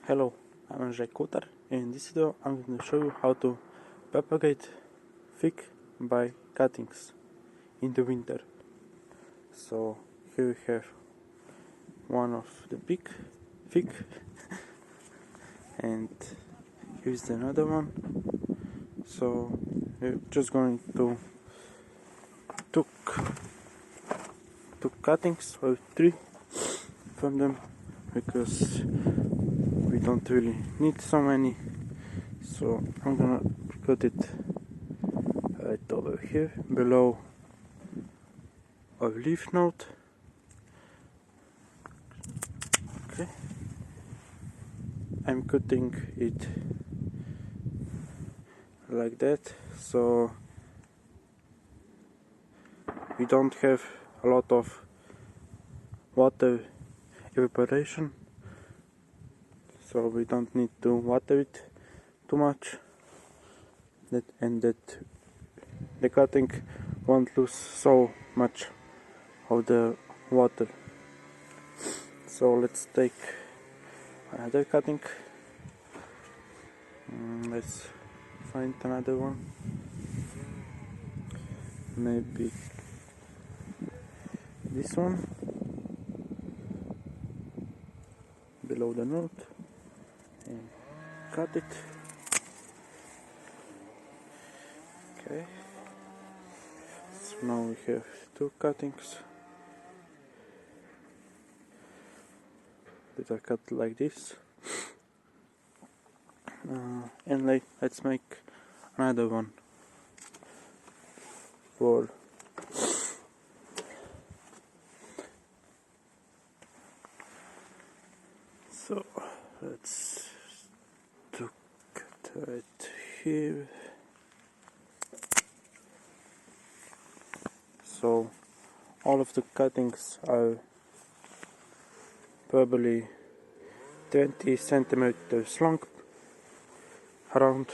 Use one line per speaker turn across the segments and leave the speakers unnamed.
Hello, I'm Kotar, and in this video I'm going to show you how to propagate fig by cuttings in the winter. So here we have one of the big fig and here's another one. So we're just going to took cuttings or 3 from them because we don't really need so many, so I'm gonna put it right over here below a leaf node. Okay, I'm cutting it like that, so we don't have a lot of water evaporation, so we don't need to water it too much, and that the cutting won't lose so much of the water. So let's take another cutting. Let's find another one, maybe this one below the node, and cut it. Okay, so now we have 2 cuttings that are cut like this, and let's make another one for so let's cut right here. So all of the cuttings are probably 20 centimeters long, around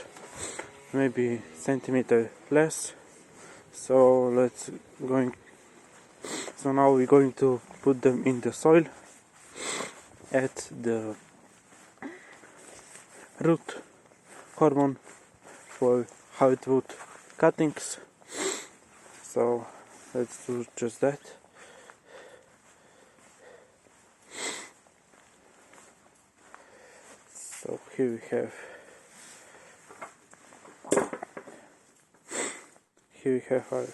maybe centimeter less. So now we're going to put them in the soil at the root hormone for hardwood cuttings. So let's do just that. So here we have our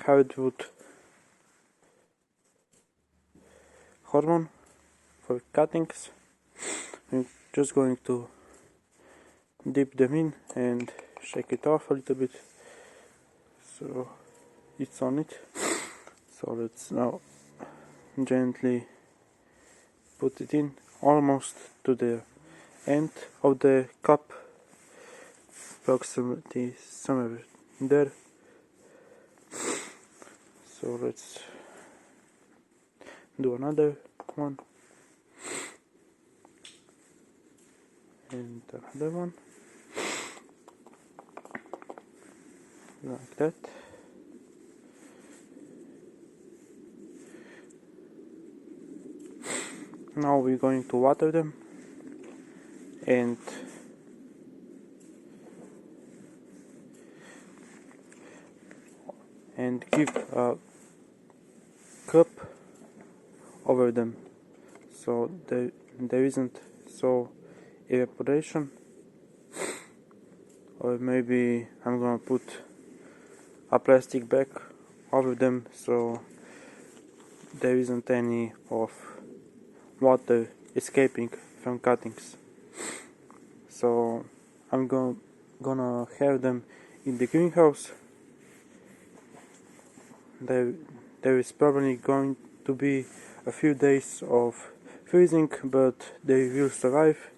hardwood hormone for cuttings. I'm just going to dip them in and shake it off a little bit so it's on it. So let's now gently put it in almost to the end of the cup, approximately somewhere there. So let's do another one and another one like that. Now we're going to water them and give a cup over them, so there isn't so evaporation. Or maybe I'm gonna put a plastic bag over them so there isn't any of water escaping from cuttings. So I'm gonna have them in the greenhouse. There is probably going to be a few days of freezing, but they will survive.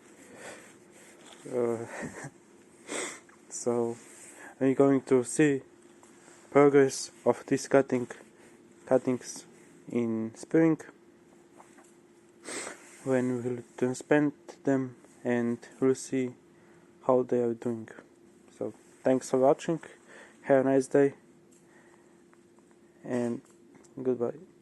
So we're going to see progress of these cuttings in spring, when we will transplant them and we'll see how they are doing. So thanks for watching, have a nice day and goodbye.